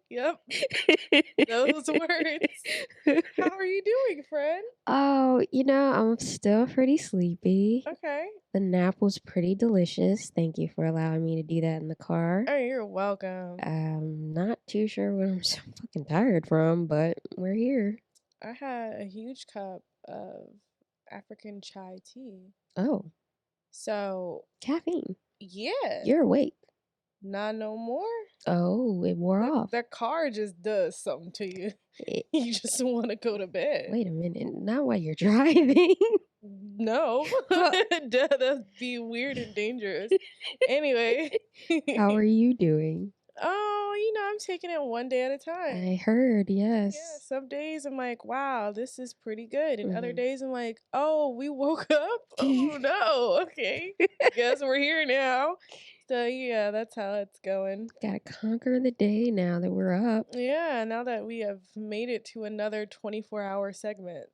Yep, those words. How are you doing, friend? Oh, I'm still pretty sleepy. Okay. The nap was pretty delicious. Thank you for allowing me to do that in the car. Oh, you're welcome. I'm not too sure what I'm so fucking tired from, but we're here. I had a huge cup of African chai tea. Oh, So, caffeine. yeah, You're awake. not no more. Oh, it wore The off. the car just does something to you. It, You just want to go to bed. wait a minute. Not while you're driving. No, Huh. Duh, that'd be weird and dangerous. Anyway, How are you doing? oh, I'm taking it one day at a time. I heard, Yeah, yes. some days I'm like, wow, this is pretty good. And other Hmm. days I'm like, oh, we woke up? Oh no, okay. Guess we're here now. So yeah, that's how it's going. Gotta conquer the day now that we're up Yeah, now that we have made it to another 24-hour segment,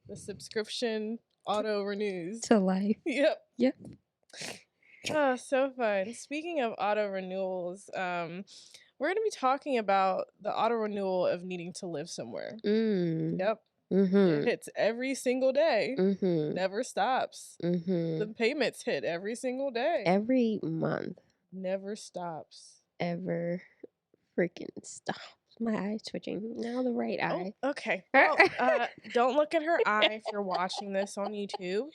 the subscription auto renews. to life. Yep. Yep. Oh, so fun. Speaking of auto renewals, we're going to be talking about the auto renewal of needing to live somewhere. Mm. Yep. It Mhm. hits every single day, Mhm. never stops. The Mhm. payments hit every single day, Every month, never stops. ever freaking stop. My eye's twitching. Now the right Oh, eye. okay. Well, don't look at her eye if you're watching this on YouTube.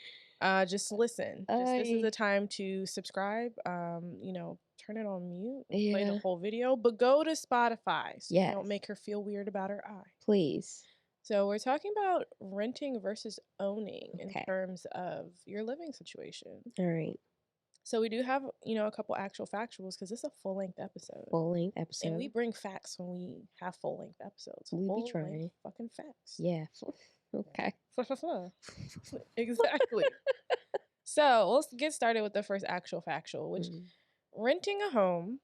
Just listen. Just this is I a time to subscribe. Turn it on mute and play the yeah. whole video, but go to Spotify so you don't Yes. make her feel weird about her eye. Please. So we're talking about renting versus owning in Okay. terms of your living situation. All right. So we do have, a couple actual factuals because this is a full-length episode. Full length And we episode. bring facts when we have full-length episodes. We be Full-length trying. fucking facts. Yeah. Okay. Exactly. So let's get started with the first actual factual, which Mhm. renting a home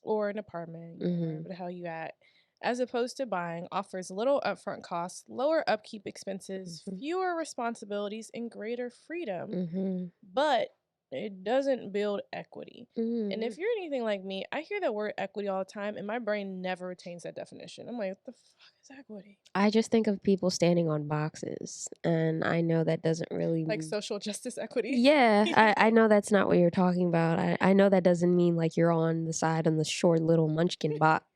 or an apartment, wherever Mhm. the hell you at, as opposed to buying, offers little upfront costs, lower upkeep expenses, Mhm. fewer responsibilities, and greater freedom, Mhm. but it doesn't build equity. And Mhm. if you're anything like me, I hear that word equity all the time, and my brain never retains that definition. I'm like, what the fuck is equity? I just think of people standing on boxes, and I know that doesn't really Like mean. social justice equity? Yeah, I know that's not what you're talking about. I know that doesn't mean like you're on the side on the short little munchkin box.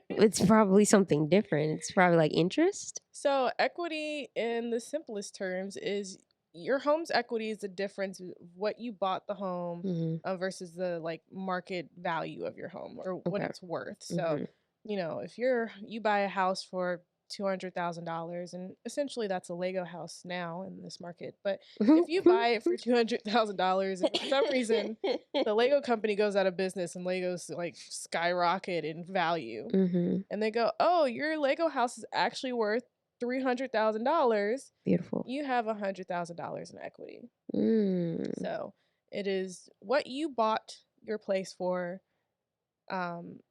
It's probably something different. It's probably like interest. So, equity in the simplest terms is your home's equity is the difference of what you bought the home Mhm. versus the like market value of your home or what Okay. it's worth. So, Mhm. if you buy a house for $200,000, and essentially that's a Lego house now in this market, but if you buy it for $200,000 and for some reason the Lego company goes out of business and Legos like skyrocket in value, Mhm. and they go, "Oh, your Lego house is actually worth $300,000." Beautiful. You have $100,000 in equity. Mm. So it is what you bought your place for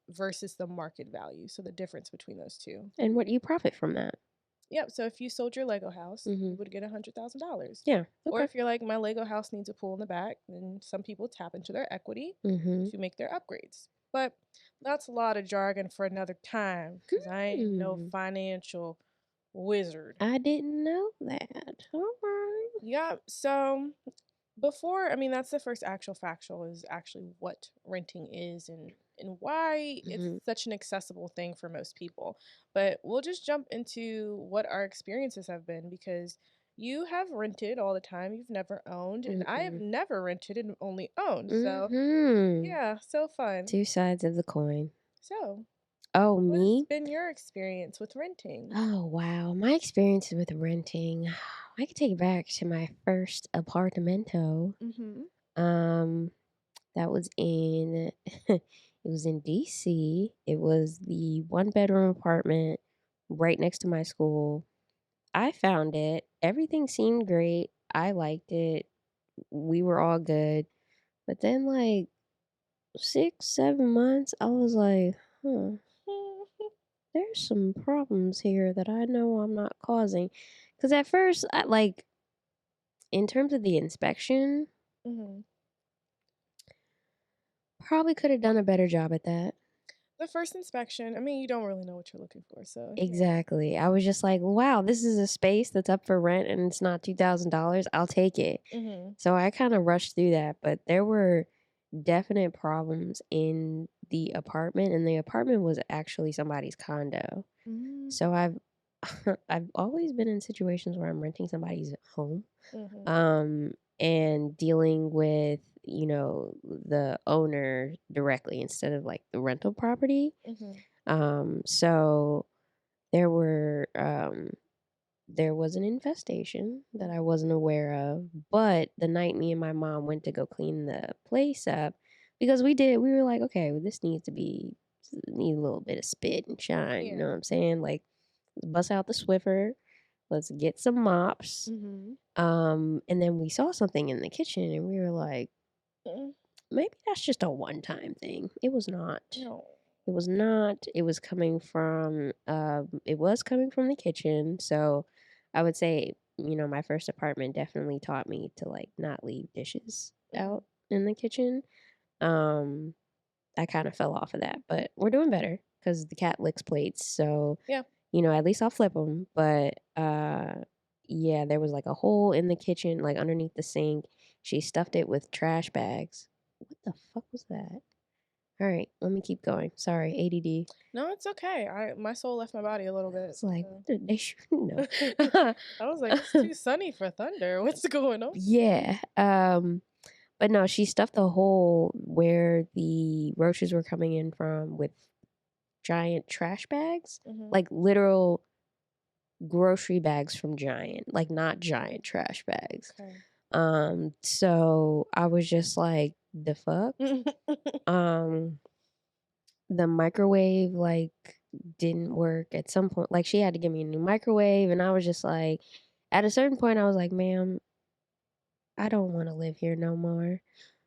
versus the market value. So the difference between those two. And what do you profit from that? Yep. So if you sold your Lego house, you Mhm. would get $100,000. Yeah. Or Okay. if you're like, my Lego house needs a pool in the back, then some people tap into their equity Mhm. to make their upgrades. But that's a lot of jargon for another time because I ain't no Hmm. financial wizard. I didn't know that. All right. Yeah. So before, I mean, that's the first actual factual is actually what renting is and why it's Mhm. such an accessible thing for most people. But we'll just jump into what our experiences have been because you have rented all the time. You've never owned, and I have Mhm. never rented and only owned. So, Mhm. yeah, so fun. Two sides of the coin. So, Oh, what's me? been your experience with renting? Oh, wow. My experience with renting, I could take it back to my first apartamento. Mhm. Um, that was in it was in DC. It was the one bedroom apartment right next to my school. I found it. Everything seemed great. I liked it. We were all good. But then like 6, 7 months, I was like, huh, there's some problems here that I know I'm not causing. Because at first, in terms of the inspection, Mhm. probably could have done a better job at that. The first inspection, I mean, you don't really know what you're looking for, so yeah. Exactly. I was just like, wow, this is a space that's up for rent and it's not $2,000. I'll take it. Mhm. So I kind of rushed through that, but there were definite problems in the apartment, and the apartment was actually somebody's condo. Mm. So I've I've always been in situations where I'm renting somebody's home, Mhm. um, and dealing with, the owner directly instead of like the rental property. Mhm. So there were there was an infestation that I wasn't aware of, but the night me and my mom went to go clean the place up, because we were like, okay, well, this needs to be need a little bit of spit and shine, you know Yeah. what I'm saying? Like, bust out the Swiffer, let's get some mops. Mhm. And then we saw something in the kitchen and we were like, Mm. maybe that's just a one-time thing. It was not. No. It was not. It was coming from the kitchen. So I would say, my first apartment definitely taught me to like not leave dishes Mhm. out in the kitchen. Um I kind of fell off of that, but we're doing better cuz the cat licks plates. So, Yeah. at least I'll flip them, but yeah, there was like a hole in the kitchen like underneath the sink. She stuffed it with trash bags. What the fuck was that? All right, let me keep going. Sorry, ADD. No, it's okay. My soul left my body a little I bit, was like, so what did they shoot? No. I was like, "It's too sunny for thunder. What's going on?" Yeah. But no, she stuffed a hole where the roaches were coming in from with giant trash bags, Mhm. like literal grocery bags from Giant, like not giant trash bags. Okay. So I was just like, the fuck? Um, the microwave like didn't work at some point. Like she had to give me a new microwave, and I was just like, at a certain point, I was like, ma'am, I don't want to live here no more.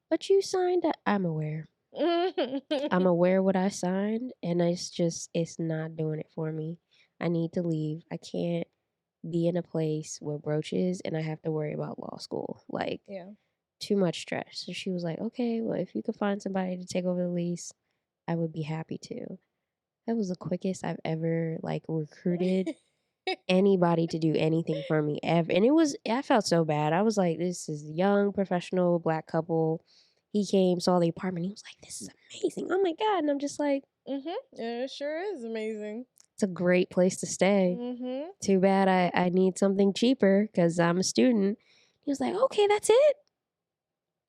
But you signed up. I'm aware. I'm aware what I signed, and it's not doing it for me. I need to leave. I can't be in a place with roaches and I have to worry about law school. Like, Yeah. too much stress. So she was like, okay, well, if you could find somebody to take over the lease, I would be happy to. That was the quickest I've ever like recruited anybody to do anything for me ever. And I felt so bad. I was like, this is a young professional black couple. He came, saw the apartment. He was like, this is amazing. Oh my God. And I'm just like, Mhm. Yeah, it sure is amazing. it's a great place to stay. Mhm. Too bad I need something cheaper because I'm a student. He was like, okay, that's it.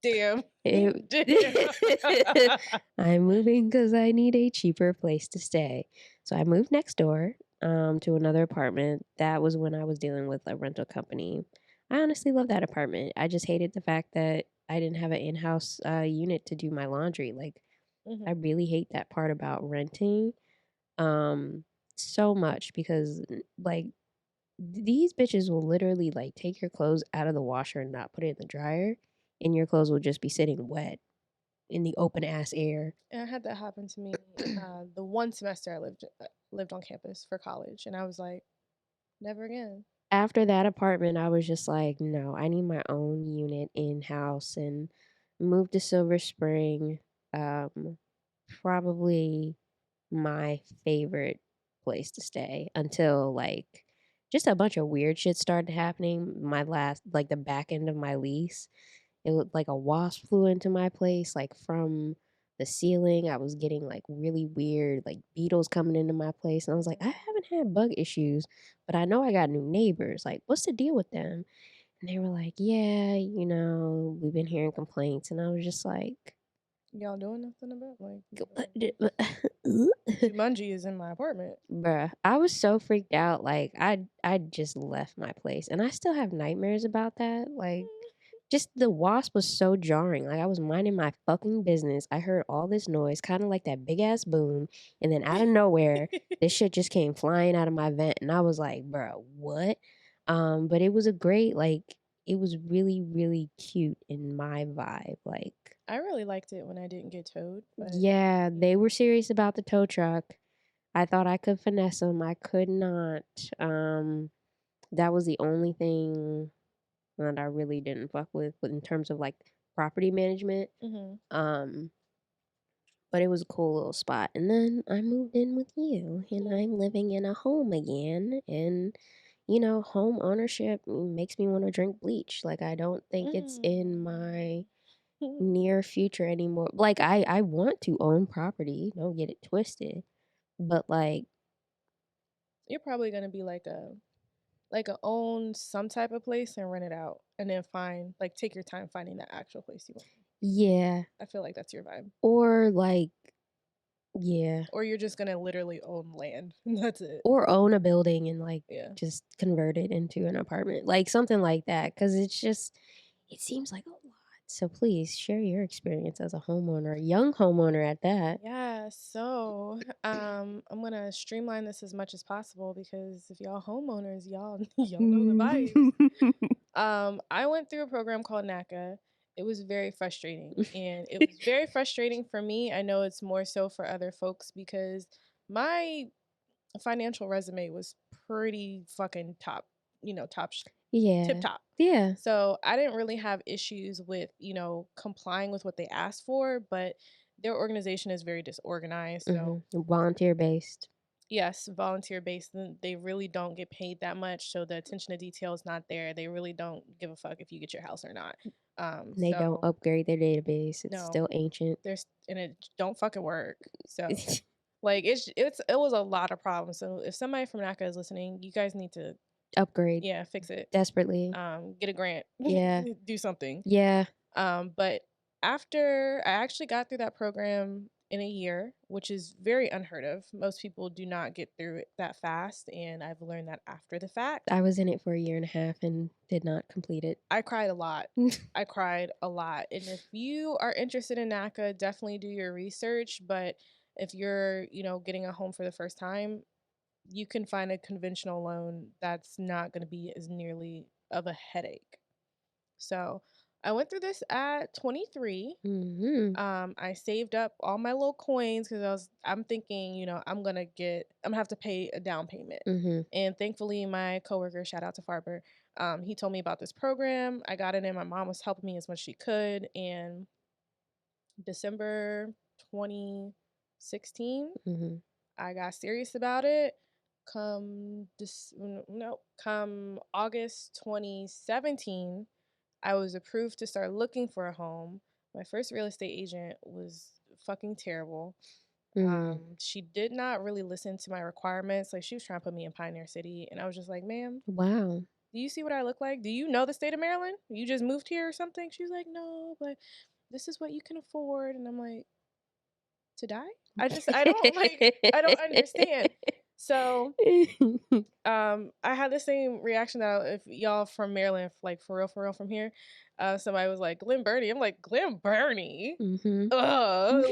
Damn. It Damn. I'm moving because I need a cheaper place to stay. So I moved next door to another apartment. That was when I was dealing with a rental company. I honestly love that apartment. I just hated the fact that I didn't have an in-house unit to do my laundry. Like, I Mhm. really hate that part about renting um so much because like these bitches will literally like take your clothes out of the washer and not put it in the dryer, and your clothes will just be sitting wet in the open ass air. And I had that happen to me the one semester I lived on campus for college, and I was like, never again. After that apartment, I was just like, no, I need my own unit in house and moved to Silver Spring. Um, Probably my favorite place to stay until like just a bunch of weird shit started happening. My last, like the back end of my lease, it looked like a wasp flew into my place, like from the ceiling. I was getting like really weird, like beetles coming into my place. And I was like, I haven't had bug issues, but I know I got new neighbors. Like, what's the deal with them? And they were like, yeah, we've been hearing complaints. And I was just like, Y'all doing nothing about like bruh, Jumanji is in my apartment. I was so freaked out. Like, I just left my place. And I still have nightmares about that. Like, just the wasp was so jarring. Like I was minding my fucking business. I heard all this noise, kind of like that big ass boom, and then out of nowhere, this shit just came flying out of my vent, and I was like, "Bro, what?" But it was a great, like, it was really, really cute in my vibe. Like, I really liked it when I didn't get towed, but yeah, yeah. they were serious about the tow truck. I thought I could finesse them. I could not. Um, that was the only thing that I really didn't fuck with in terms of like property management. Mhm. Um, But it was a cool little spot. And then I moved in with you, and I'm living in a home again. And, home ownership makes me want to drink bleach. Like, I don't think it's in my near future anymore. Like, I want to own property, don't get it twisted. But, like, You're probably gonna be like a own some type of place and rent it out, and then find like take your time finding the actual place you want. yeah. I feel like that's your vibe. Or, like, yeah. Or you're just gonna literally own land. And that's it. Or own a building and, like, Yeah. just convert it into an apartment. Like, something like that. Because it seems like a lot. So please share your experience as a homeowner, a young homeowner at that. Yeah, so I'm gonna streamline this as much as possible because if y'all homeowners, y'all y'all know the vibes. I went through a program called NACA. It was very frustrating. And it was very frustrating for me. I know it's more so for other folks because my financial resume was pretty fucking top, tip Yeah. top. Yeah. So I didn't really have issues with, complying with what they asked for, but their organization is very disorganized. So Volunteer based. yes, volunteer based. And they really don't get paid that much. So the attention to detail is not there. They really don't give a fuck if you get your house or not. They don't So upgrade their database. It's no, still ancient. and it don't fucking work. So like it was a lot of problems. So if somebody from NACA is listening, you guys need to Upgrade fix it. desperately. Get a grant. Yeah. Do something. Yeah. But after I actually got through that program in a year, which is very unheard of. Most people do not get through it that fast, and I've learned that after the fact. I was in it for a year and a half and did not complete it. I cried a lot. I cried a lot. And if you are interested in NACA, definitely do your research. But if you're, getting a home for the first time, you can find a conventional loan that's not going to be as nearly of a headache. So I went through this at 23. Mm-hmm. I saved up all my little coins because I'm thinking, I'm gonna have to pay a down payment. Mm-hmm. And thankfully, my coworker, shout out to Farber, he told me about this program. I got it in. My mom was helping me as much as she could. And December 2016, Mm-hmm. I got serious about it. Come this no, come August 2017, I was approved to start looking for a home. My first real estate agent was fucking terrible. Mm. She did not really listen to my requirements. Like she was trying to put me in Pioneer City, and I was just like, "Ma'am, Wow. do you see what I look like? Do you know the state of Maryland? You just moved here or something?" She's like, "No, but this is what you can afford." And I'm like, "To die? I don't understand." So I had the same reaction that if y'all from Maryland, like for real from here, somebody was like Glen Burnie. I'm like Glen Burnie. Mm-hmm.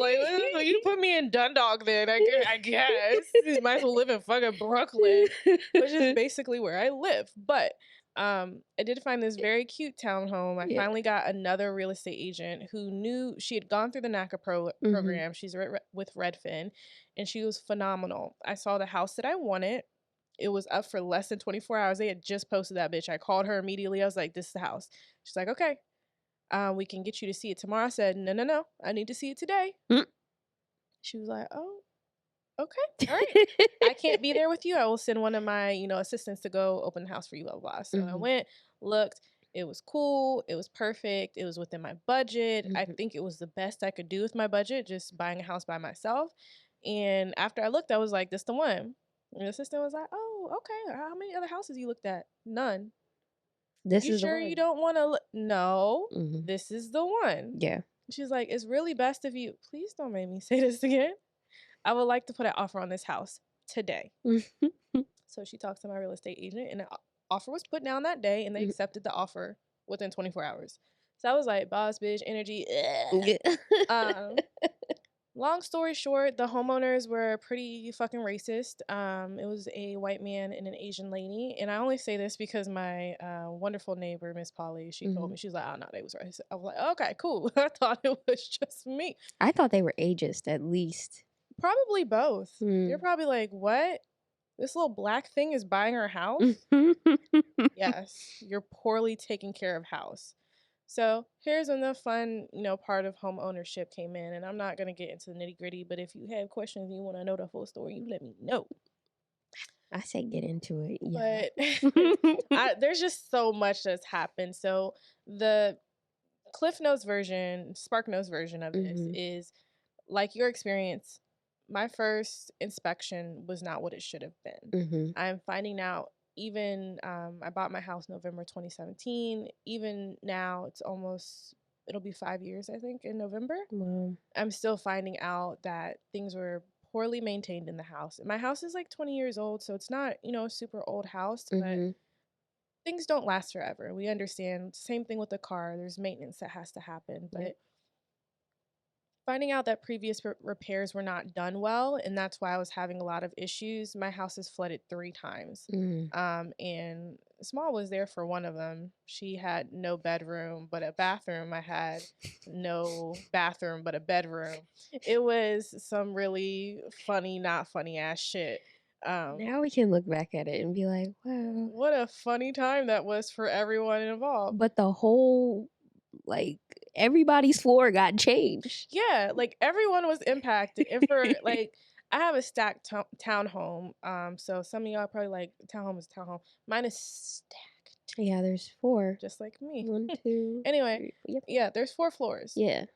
Like you put me in Dundalk, then I guess you might as well live in fucking Brooklyn, which is basically where I live. But I did find this very cute townhome. I Yeah. finally got another real estate agent who knew she had gone through the NACA Mm-hmm. program. She's with Redfin, and she was phenomenal. I saw the house that I wanted. It was up for less than 24 hours. They had just posted that bitch. I called her immediately. I was like, "This is the house." She's like, "Okay, we can get you to see it tomorrow." I said, "No, no, no. I need to see it today." Mm. She was like, "Oh, okay, all right. I can't be there with you. I will send one of my, assistants to go open the house for you, blah, blah, blah." So I Mm-hmm. went, looked. It was cool. It was perfect. It was within my budget. I Mm-hmm. think it was the best I could do with my budget, just buying a house by myself. And after I looked, I was like, "This the one." And the assistant was like, "Oh, okay. How many other houses you looked at?" "None." This "You is the sure you one. don't want to look?" "No, Mm-hmm. this is the one." Yeah. She's like, "It's really best if you," please don't make me say this again. "I would like to put an offer on this house today." So she talked to my real estate agent, and an offer was put down that day, and they accepted the offer within 24 hours. So I was like, boss bitch energy. Ugh. Yeah. Um, Long story short, the homeowners were pretty fucking racist. It was a white man and an Asian lady, and I only say this because my wonderful neighbor, Miss Polly, she told Mm-hmm. me, she was like, "Oh no, they was racist." I was like, "Okay, cool." I thought it was just me. I thought they were ageist at least. Probably both. They're Mm. probably like, "What? This little black thing is buying our house?" Yes, your poorly taken care of house. So here's when the fun, part of home ownership came in, and I'm not gonna get into the nitty gritty, but if you have questions and you want to know the full story, you let me know. I say get into it. Yeah. But there's just so much that's happened. So the Cliff Notes version, Spark Notes version of this Mhm. is like your experience. My first inspection was not what it should have been. Mhm. I'm finding out even I bought my house November 2017. Even now, it'll be 5 years, I think, in November. Wow. I'm still finding out that things were poorly maintained in the house. My house is like 20 years old, so it's not, a super old house, but Mhm. things don't last forever. We understand. Same thing with the car. There's maintenance that has to happen, Yep. but finding out that previous repairs were not done well, and that's why I was having a lot of issues. My house is flooded 3 times. Mm. And Small was there for one of them. She had no bedroom but a bathroom. I had no bathroom but a bedroom. It was some really funny, not funny ass shit. Now we can look back at it and be like, wow. What a funny time that was for everyone involved. But the whole, like, everybody's floor got changed. Yeah, like everyone was impacted. And for like, I have a stacked townhome. So some of y'all probably like townhome is townhome. Mine is stacked, Yeah, there's 4. just like me. 1, 2, Anyway, 3. Yep. yeah, there's 4 floors. Yeah.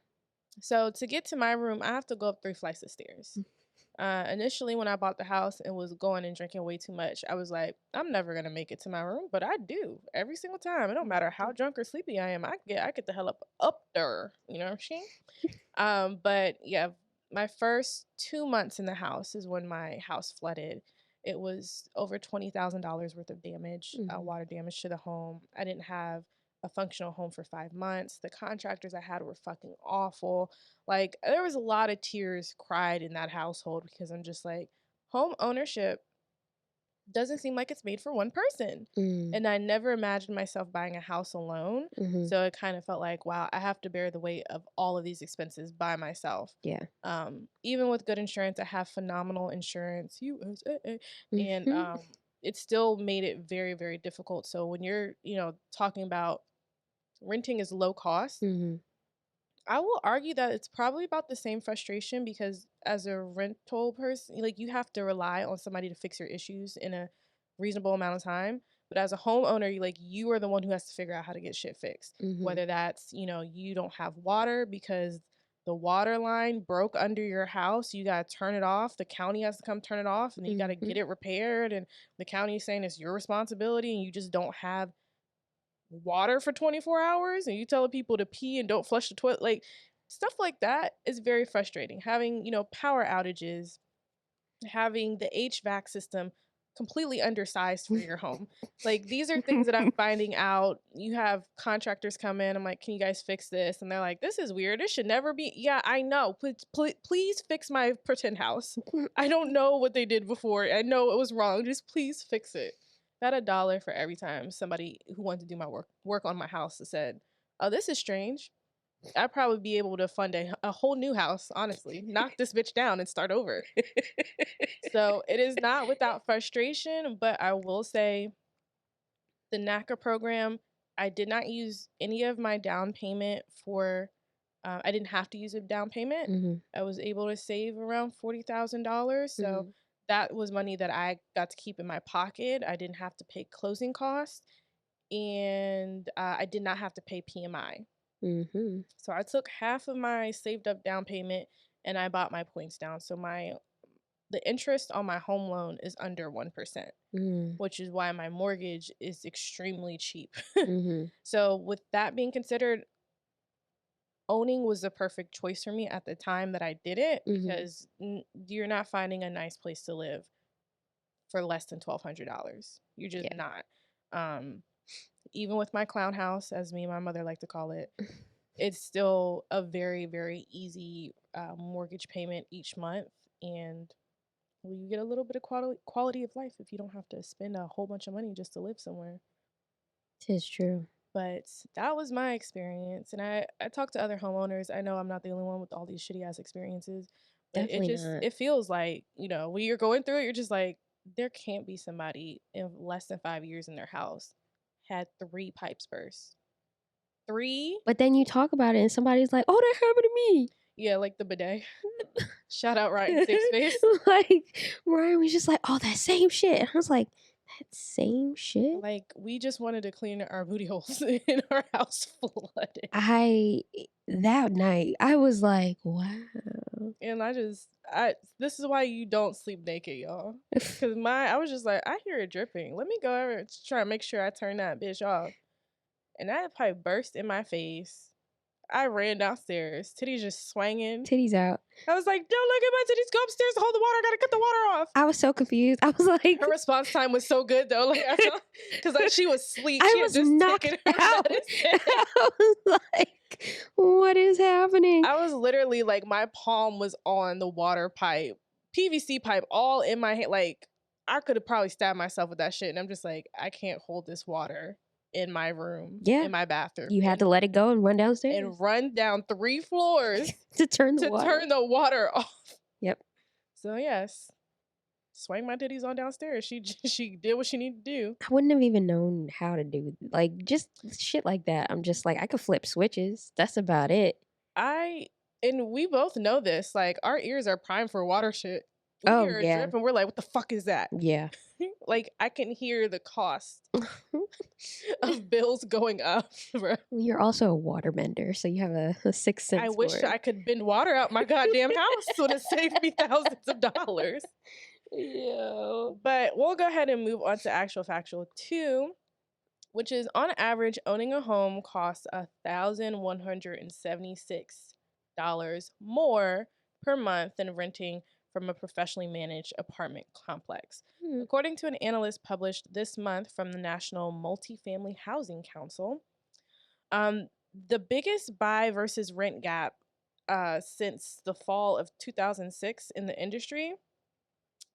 So to get to my room, I have to go up 3 flights of stairs. Initially, when I bought the house and was going and drinking way too much, I was like, I'm never gonna make it to my room, but I do every single time. It don't matter how drunk or sleepy I am. I get the hell up there. You know what I'm saying? But yeah, my first 2 months in the house is when my house flooded. It was over $20,000 worth of damage, Mhm. water damage to the home. I didn't have a functional home for 5 months. The contractors I had were fucking awful. Like, there was a lot of tears cried in that household because I'm just like, home ownership doesn't seem like it's made for one person. Mm. And I never imagined myself buying a house alone. Mhm. So it kind of felt like, wow, I have to bear the weight of all of these expenses by myself. Yeah. Even with good insurance, I have phenomenal insurance, USA, and Mhm. it still made it very, very difficult. So when you're, talking about renting is low cost, Mhm. I will argue that it's probably about the same frustration because as a rental person, like you have to rely on somebody to fix your issues in a reasonable amount of time. But as a homeowner, you are the one who has to figure out how to get shit fixed. Mhm. Whether that's, you don't have water because the water line broke under your house, you gotta turn it off. The county has to come turn it off, and then you gotta Mhm. get it repaired. And the county is saying it's your responsibility, and you just don't have water for 24 hours and you tell people to pee and don't flush the toilet, like stuff like that is very frustrating. Having, power outages, having the HVAC system completely undersized for your home. Like these are things that I'm finding out. You have contractors come in, I'm like, can you guys fix this? And they're like, this is weird, this should never be. Yeah, I know, please fix my pretend house. I don't know what they did before, I know it was wrong, just please fix it. I had $1 for every time somebody who wanted to do my work on my house said, oh, this is strange. I'd probably be able to fund a whole new house, honestly. Knock this bitch down and start over. So it is not without frustration, but I will say the NACA program, I did not use any of my down payment for, I didn't have to use a down payment. Mhm. I was able to save around $40,000. So Mhm. that was money that I got to keep in my pocket. I didn't have to pay closing costs, and I did not have to pay PMI. Mhm. So I took half of my saved up down payment and I bought my points down. So the interest on my home loan is under 1%, Mhm. which is why my mortgage is extremely cheap. Mhm. So with that being considered, owning was the perfect choice for me at the time that I did it Mhm. because you're not finding a nice place to live for less than $1,200. You're just Yeah. not. Um, Even with my clown house, as me and my mother like to call it, it's still a very, very easy mortgage payment each month. And well, you get a little bit of quality of life if you don't have to spend a whole bunch of money just to live somewhere. Tis true. But that was my experience. And I talked to other homeowners. I know I'm not the only one with all these shitty ass experiences, but Definitely not. it feels like, when you're going through it, you're just like, there can't be somebody in less than 5 years in their house had 3 pipes burst. 3. But then you talk about it and somebody's like, "Oh, that happened to me." Yeah, like the bidet. Shout out Ryan Safe Space. Like, Ryan was just like, "Oh, that same shit." And I was like, "That same shit?" Like, we just wanted to clean our booty holes in our house flooded. That night, I was like, "Wow." And this is why you don't sleep naked, y'all. Cause I was just like, I hear it dripping. Let me go over to try to make sure I turn that bitch off. And that pipe burst in my face. I ran downstairs, titties just swinging. Titties out. I was like, don't look at my titties, go upstairs to hold the water, I gotta cut the water off. I was so confused. I was like, Her response time was so good though. Like, because like she was asleep. I She had was just knocked taken her out. medicine. I was like, what is happening? I was literally like, my palm was on the water pipe, PVC pipe, all in my hand. Like, I could have probably stabbed myself with that shit. And I'm just like, I can't hold this water in my room, Yeah. in my bathroom. You had to let it go and run downstairs. And run down 3 floors to turn the water off. Yep. So yes, swing my titties on downstairs. She did what she needed to do. I wouldn't have even known how to do like just shit like that. I'm just like, I could flip switches. That's about it. And we both know this. Like, our ears are primed for water shit. We hear a drip and we're like, what the fuck is that? Yeah. Like, I can hear the cost of bills going up, bro. You're also a waterbender, so you have a sixth sense. I wish I could bend water out my goddamn house. Would have saved me thousands of dollars. Yeah. But we'll go ahead and move on to actual factual 2, which is on average, owning a home costs $1,176 more per month than renting from a professionally managed apartment complex. According to an analyst published this month from the National Multifamily Housing Council, the biggest buy versus rent gap since the fall of 2006 in the industry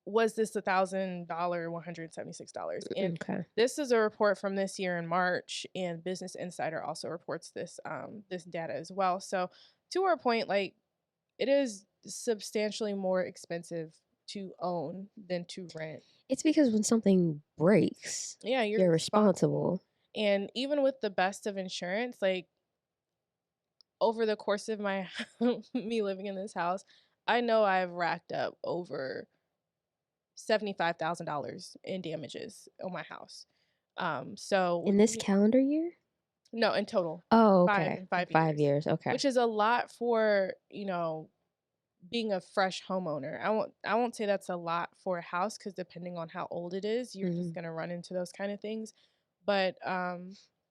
was this $1,176. And this is a report from this year in March, and Business Insider also reports this this data as well. So to our point, like, it is substantially more expensive to own than to rent. It's because when something breaks, yeah, you're responsible. And even with the best of insurance, like, over the course of my me living in this house, I know I've racked up over $75,000 in damages on my house. So in this calendar year? No, in total. Oh, okay. 5 years. Okay. Which is a lot for, being a fresh homeowner. I won't say that's a lot for a house, because depending on how old it is, you're just gonna run into those kind of things. But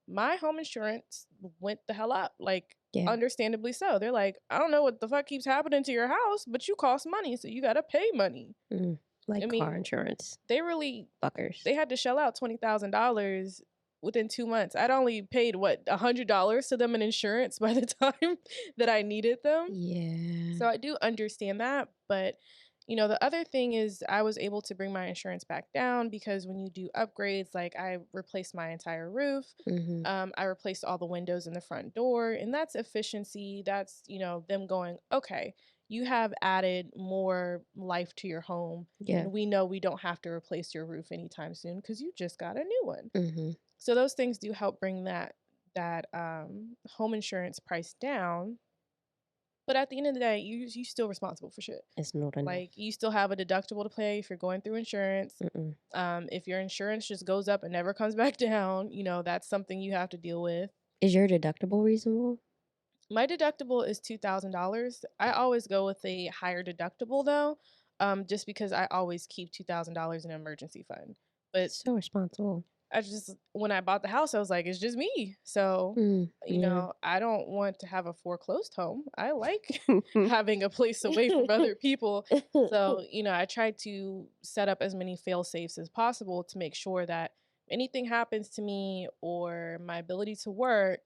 my home insurance went the hell up, like, understandably so. They're like, I don't know what the fuck keeps happening to your house, but you cost money, so you gotta pay money. Like car insurance. They really fuckers. They had to shell out $20,000 within 2 months. I'd only paid $100 to them in insurance by the time that I needed them. Yeah. So I do understand that, but the other thing is I was able to bring my insurance back down, because when you do upgrades, like, I replaced my entire roof, I replaced all the windows in the front door, and that's efficiency. That's them going, okay, you have added more life to your home, and we know we don't have to replace your roof anytime soon because you just got a new one. So those things do help bring that home insurance price down. But at the end of the day, you still responsible for shit. It's not enough. Like, you still have a deductible to pay if you're going through insurance. If your insurance just goes up and never comes back down, that's something you have to deal with. Is your deductible reasonable? My deductible is $2,000. I always go with a higher deductible though, just because I always keep $2,000 in an emergency fund. But so responsible. When I bought the house, I was like, it's just me. So, I don't want to have a foreclosed home. I like having a place away from other people. So, I try to set up as many fail safes as possible to make sure that if anything happens to me or my ability to work,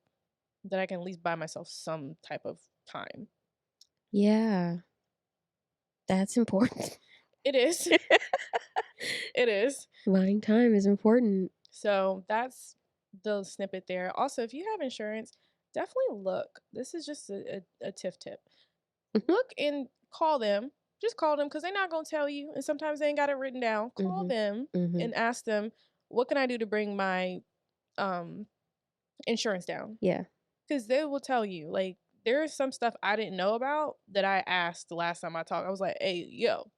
that I can at least buy myself some type of time. Yeah. That's important. It is. It is. Buying time is important. So that's the snippet there. Also, if you have insurance, definitely look. This is just a TIF tip. Look and call them. Just call them, because they're not going to tell you. And sometimes they ain't got it written down. Call them and ask them, what can I do to bring my insurance down? Yeah. because they will tell you, like, there's some stuff I didn't know about that I asked the last time I talked. I was like, hey, yo,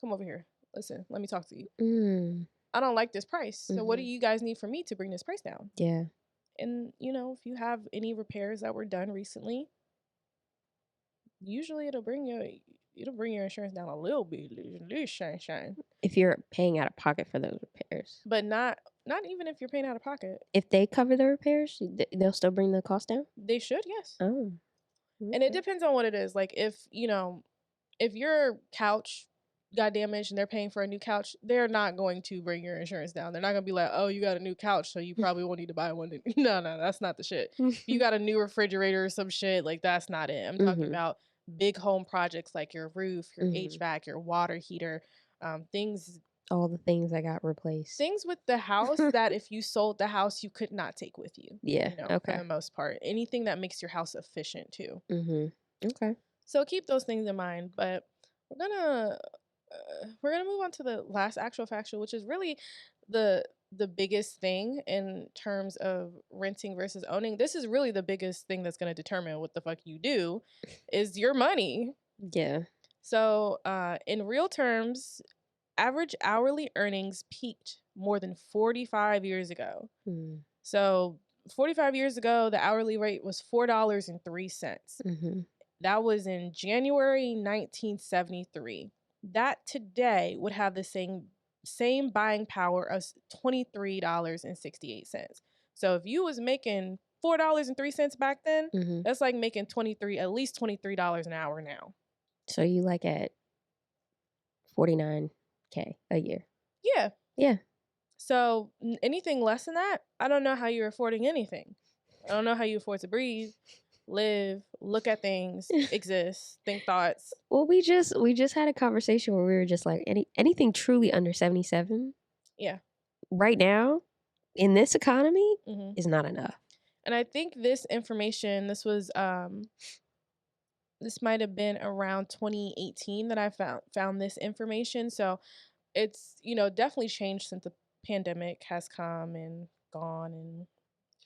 come over here. Listen, let me talk to you. Mm. I don't like this price. So what do Mhm. you guys need from me to bring this price down? Yeah. And, if you have any repairs that were done recently, usually it'll bring your insurance down a little bit, a little shine. If you're paying out of pocket for those repairs. But not even if you're paying out of pocket. If they cover the repairs, they'll still bring the cost down? They should, yes. Oh, And it okay. depends on what it is. Like if your couch got damaged and they're paying for a new couch, they're not going to bring your insurance down. They're not gonna be like, oh, you got a new couch, so you probably won't need to buy one. No, that's not the shit. If you got a new refrigerator or some shit, like that's not it. I'm talking Mhm. about big home projects like your roof, your Mhm. HVAC, your water heater, things All the things that got replaced. things with the house that if you sold the house you could not take with you, Yeah, for okay. the most part. Anything that makes your house efficient too. Mhm. Okay. So keep those things in mind. But we're gonna move on to the last actual factual, which is really the biggest thing in terms of renting versus owning. This is really the biggest thing that's gonna determine what the fuck you do, is your money. Yeah. So in real terms, average hourly earnings peaked more than 45 years ago. Mm. So 45 years ago, the hourly rate was $4.03. Mhm. That was in January 1973. That today would have the same buying power as $23.68. So if you was making $4.03 back then, Mhm. that's like making at least $23 an hour now. So you like at 49K a year. Yeah. Yeah. So anything less than that, I don't know how you're affording anything. I don't know how you afford to breathe, live, look at things, exist, think thoughts. Well, we just had a conversation where we were just like anything truly under 77 Yeah. right now in this economy Hmm. is not enough. And I think this information, this might have been around 2018 that I found this information. So it's, definitely changed since the pandemic has come and gone, and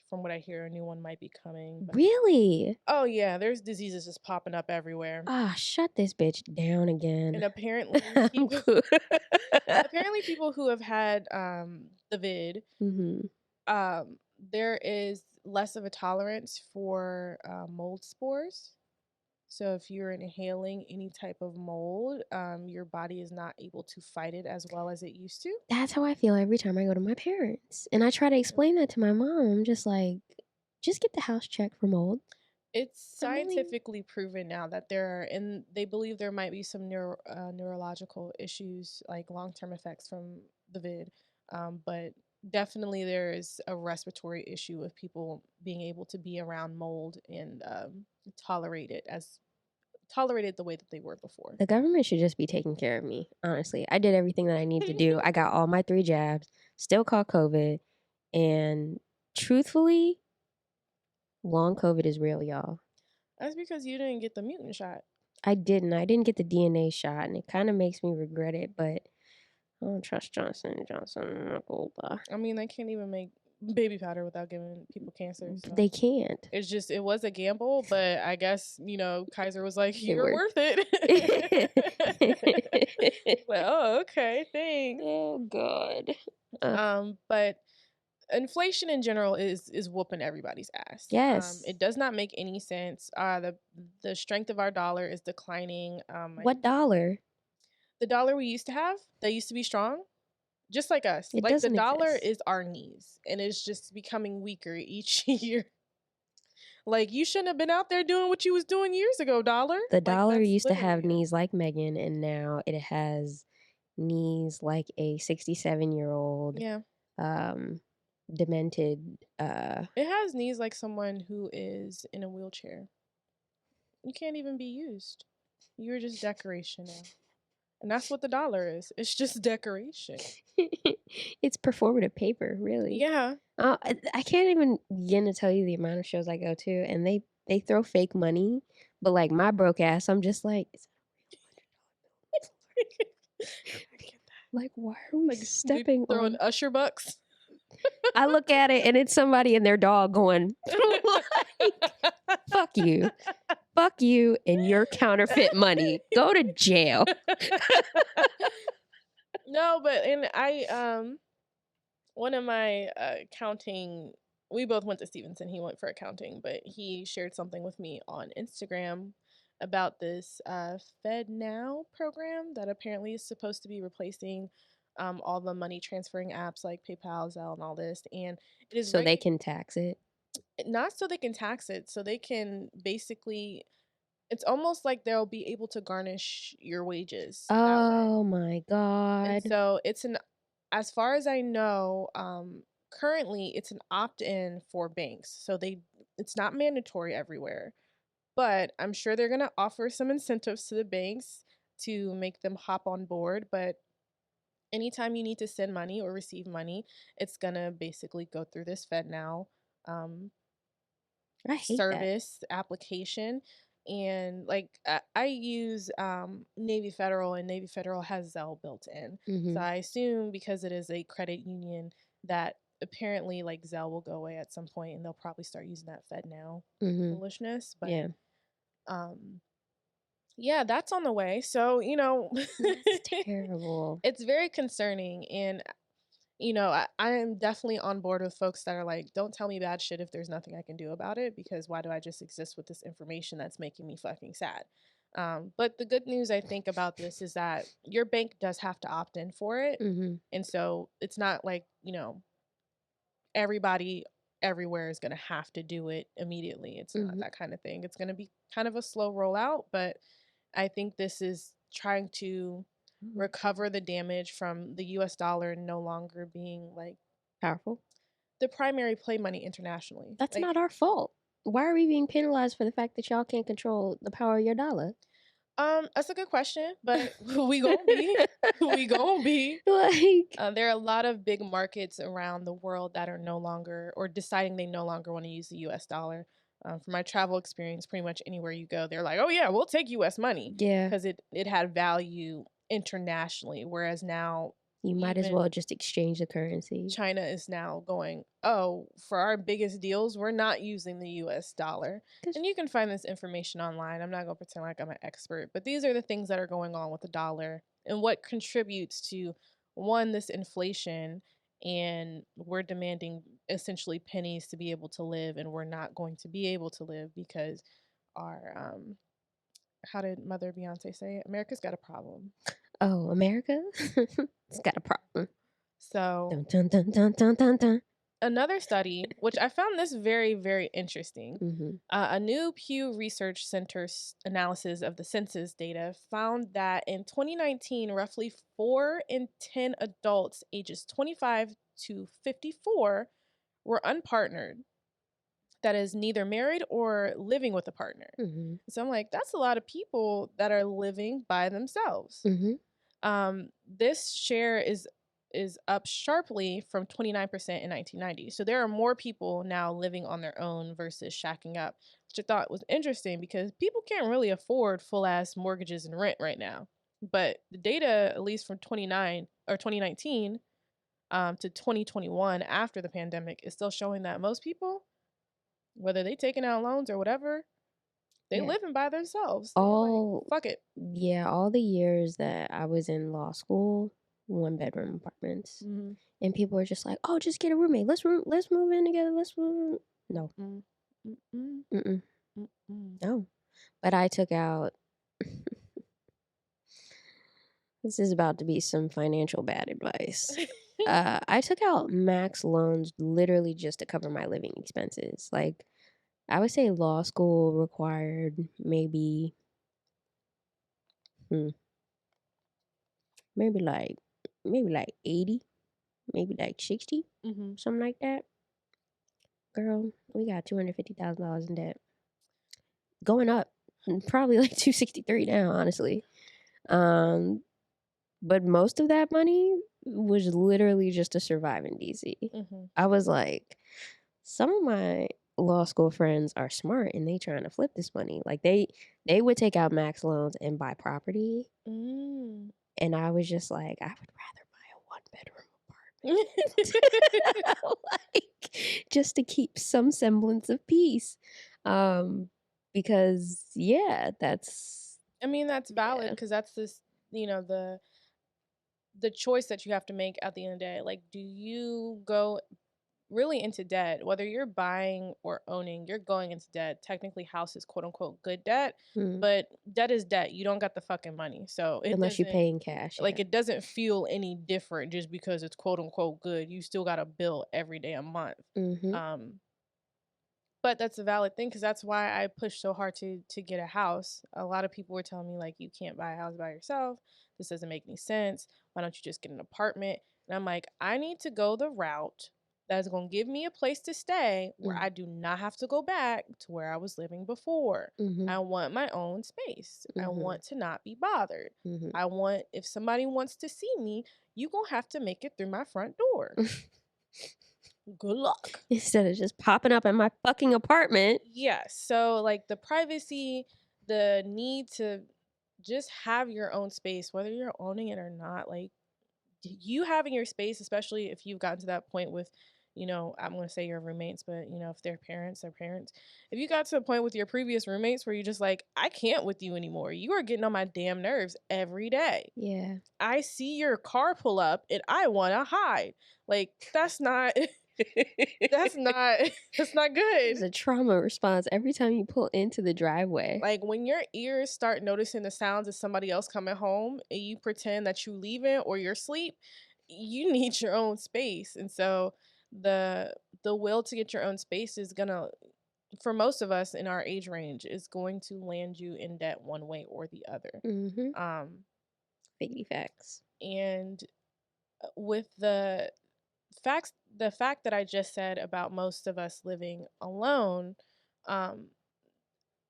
from what I hear a new one might be coming. But Really? oh yeah, there's diseases just popping up everywhere. Ah, shut this bitch down And again. apparently I'm people cool. apparently people who have had the vid, Mhm. there is less of a tolerance for mold spores. So if you're inhaling any type of mold, your body is not able to fight it as well as it used to. That's how I feel every time I go to my parents. And I try to explain that to my mom. I'm just like, just get the house checked for mold. It's I'm really scientifically proven now that and they believe there might be some neurological issues, like long-term effects from the vid. But definitely there is a respiratory issue with people being able to be around mold and tolerate it as tolerated the way that they were before. the government should just be taking care of me. Honestly, I did everything that I need to do. I got all my 3 jabs, still caught COVID, and truthfully, long COVID is real, y'all. That's because you didn't get the mutant shot. I didn't. I didn't get the DNA shot, and it kind of makes me regret it, but I don't trust Johnson & Johnson. I'm not gonna lie. I mean, they can't even make baby powder without giving people cancer. So They can't. it was a gamble, but I guess, Kaiser was like, It you're worked. worth it. Well, oh, okay, thanks. Oh God. But inflation in general is whooping everybody's ass. Yes. It does not make any sense. The strength of our dollar is declining. What dollar? The dollar we used to have, that used to be strong, just like us. It Like the doesn't dollar exist. is our knees, and it's just becoming weaker each year. Like you shouldn't have been out there doing what you was doing years ago, dollar. The Like dollar that's used to literally have it. knees like Megan, and now it has knees like a 67-year-old, Yeah. um, demented. It has knees like someone who is in a wheelchair. You can't even be used. You're just decoration now. And that's what the dollar is. It's just decoration. It's performative paper, really. Yeah. I can't even begin to tell you the amount of shows I go to, and they throw fake money, but like my broke ass, I'm just like, is like, why are we Like they stepping throwing on? usher bucks. I look at it and it's somebody and their dog going. Fuck you. Fuck you and your counterfeit money. Go to jail. No, but and one of my accounting, we both went to Stevenson. He went for accounting, but he shared something with me on Instagram about this Fed Now program that apparently is supposed to be replacing all the money transferring apps like PayPal, Zelle, and all this. And it is So they can tax it. not so they can tax it, so they can basically, it's almost like they'll be able to garnish your wages that way. Oh my And God. so it's an, as far as I know, currently it's an opt-in for banks. So it's not mandatory everywhere, but I'm sure they're going to offer some incentives to the banks to make them hop on board. But anytime you need to send money or receive money, it's going to basically go through this FedNow um, I hate that. service application. And like I use Navy Federal, and Navy Federal has Zelle built in, so Mm-hmm. I assume because it is a credit union that apparently like Zelle will go away at some point and they'll probably start using that FedNow Mm-hmm. foolishness. But Yeah. yeah, that's on the way, so That's terrible. it's very concerning. And I am definitely on board with folks that are like, don't tell me bad shit if there's nothing I can do about it, because why do I just exist with this information that's making me fucking sad? But the good news I think about this is that your bank does have to opt in for it. Mm-hmm. And so it's not like, everybody everywhere is going to have to do it immediately. It's not Mm-hmm. that kind of thing. It's going to be kind of a slow rollout, but I think this is trying to recover the damage from the US dollar no longer being like Powerful. the primary play money internationally. That's Like, not our fault. Why are we being penalized for the fact that y'all can't control the power of your dollar? that's a good question, but we gonna be, we gonna be. Like, There are a lot of big markets around the world that are no longer, or deciding they no longer want to use the US dollar. From my travel experience, pretty much anywhere you go, they're like, oh yeah, we'll take US money, yeah, because it had value internationally. Whereas now, you might as well even just exchange the currency. China is now going, oh, for our biggest deals, we're not using the US dollar. Cause And you can find this information online. I'm not going to pretend like I'm an expert, but these are the things that are going on with the dollar and what contributes to, one, this inflation. And we're demanding essentially pennies to be able to live, and we're not going to be able to live because our, how did Mother Beyonce say it? America's got a problem. oh, America, it's got a problem. So Dun dun dun dun dun dun dun. another study, which I found this very, very interesting, Mm-hmm. a new Pew Research Center analysis of the census data found that in 2019, roughly 4 in 10 adults ages 25 to 54 were unpartnered. That is, neither married or living with a partner. Mm-hmm. So I'm like, that's a lot of people that are living by themselves. Mm-hmm. This share is up sharply from 29% in 1990. So there are more people now living on their own versus shacking up, which I thought was interesting because people can't really afford full ass mortgages and rent right now. But the data, at least from 2019 to 2021 after the pandemic, is still showing that most people, whether they taking out loans or whatever, they Yeah. living by themselves. They're like, All fuck it. yeah, all the years that I was in law school, one bedroom apartments, Mm-hmm. and people were just like, "Oh, just get a roommate. Let's move in together. Let's move." No, Mm-mm. Mm-mm. mm-mm, Mm-mm. no. But I took out. This is about to be some financial bad advice. I took out max loans literally just to cover my living expenses. Like, I would say law school required maybe, hmm, maybe like, maybe like 80, maybe like 60, Mm-hmm. something like that. Girl, we got $250,000 in debt. Going up, probably like 263 now, honestly. Um, but most of that money was literally just to survive in DC. Mm-hmm. I was like, some of my law school friends are smart and they trying to flip this money. Like they would take out max loans and buy property. Mm. And I was just like, I would rather buy a 1 bedroom apartment. Like just to keep some semblance of peace. because yeah, that's I mean, that's valid yeah. because that's this, you know, the choice that you have to make at the end of the day. Like, do you go really into debt? Whether you're buying or owning, you're going into debt. Technically, house is quote unquote good debt, Mm. but debt is debt. You don't got the fucking money, so it Unless you doesn't pay in cash, yeah. like it doesn't feel any different just because it's quote unquote good. You still got a bill every day a month. Mhm. Um, but that's a valid thing because that's why I pushed so hard to get a house. A lot of people were telling me like you can't buy a house by yourself. This doesn't make any sense. Why don't you just get an apartment? And I'm like, I need to go the route that's going to give me a place to stay where Mm. I do not have to go back to where I was living before. Mhm. I want my own space. I Mhm. want to not be bothered. Mhm. I want if somebody wants to see me, you going to have to make it through my front door. Good luck. Instead of just popping up at my fucking apartment. Yeah, so like the privacy, the need to just have your own space, whether you're owning it or not, like you having your space, especially if you've gotten to that point with, I'm going to say your roommates, but if they're parents, they're parents. If you got to a point with your previous roommates where you're just like, I can't with you anymore, you are getting on my damn nerves every day. Yeah. I see your car pull up and I want to hide. Like, that's not, that's not, that's not good. It's a trauma response every time you pull into the driveway. Like when your ears start noticing the sounds of somebody else coming home and you pretend that you leaving or you're asleep, you need your own space. And so the will to get your own space is gonna for most of us in our age range is going to land you in debt one way or the other. Mhm. Um Figgy facts. and with the fact that I just said about most of us living alone, um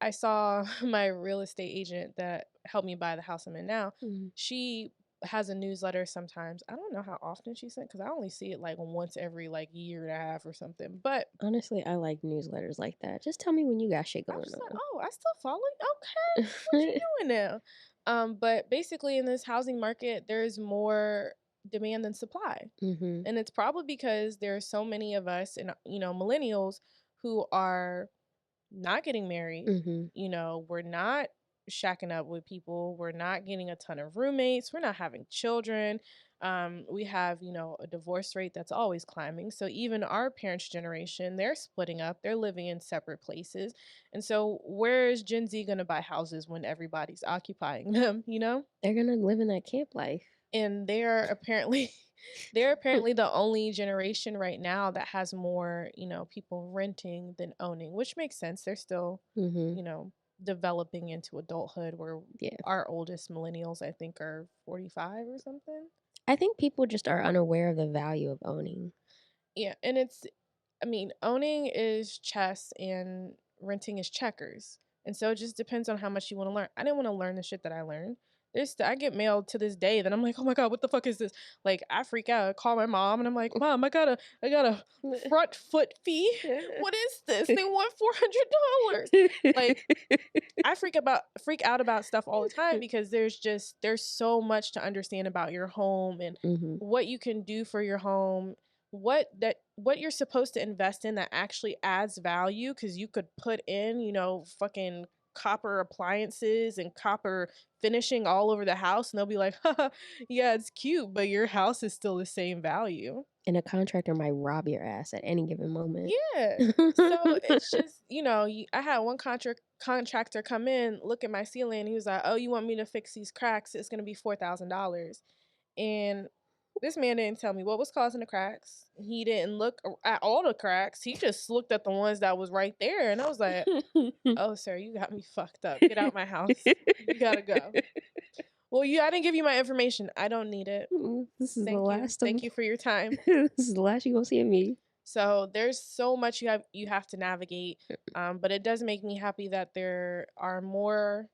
I saw my real estate agent that helped me buy the house I'm in now. Mm. She has a newsletter sometimes. I don't know how often she sent because I only see it like once every like year and a half or something. But Honestly, I like newsletters like that. Just tell me when you got shit I'm going just like, on. oh, I still follow you. Okay, what you doing now? But basically in this housing market, there's more demand than supply. Mhm. And it's probably because there are so many of us and millennials who are not getting married. Mhm. We're not shacking up with people. We're not getting a ton of roommates. We're not having children. We have, a divorce rate that's always climbing. So even our parents' generation, they're splitting up. They're living in separate places. And so where is Gen Z going to buy houses when everybody's occupying them? They're gonna live in that camp life. And they're apparently they're apparently the only generation right now that has more people renting than owning, which makes sense. They're still Mhm. you know developing into adulthood where Yeah. our oldest millennials I think are 45 or something. I think people just are unaware of the value of owning. Yeah, and I mean, owning is chess and renting is checkers. And so it just depends on how much you want to learn. I didn't want to learn the shit that I learned. I get mail to this day that I'm like, oh my God, what the fuck is this? Like I freak out. I call my mom and I'm like, Mom, I got a front foot fee. What is this? They want $400. Like I freak out about stuff all the time because there's so much to understand about your home and Mhm. what you can do for your home, what you're supposed to invest in that actually adds value because you could put in, fucking copper appliances and copper finishing all over the house and they'll be like, haha, yeah, it's cute, but your house is still the same value. And a contractor might rob your ass at any given moment. Yeah. So it's just, I had one contractor come in, look at my ceiling. He was like, "Oh, you want me to fix these cracks? It's gonna be $4,000." And this man didn't tell me what was causing the cracks. He didn't look at all the cracks. He just looked at the ones that was right there, and I was like, "Oh, sir, you got me fucked up. Get out my house. You gotta go." Well, I didn't give you my information. I don't need it. This is the Thank you. last of Thank you for your time. this is the last you gonna see of me. So there's so much you have to navigate, but it does make me happy that there are more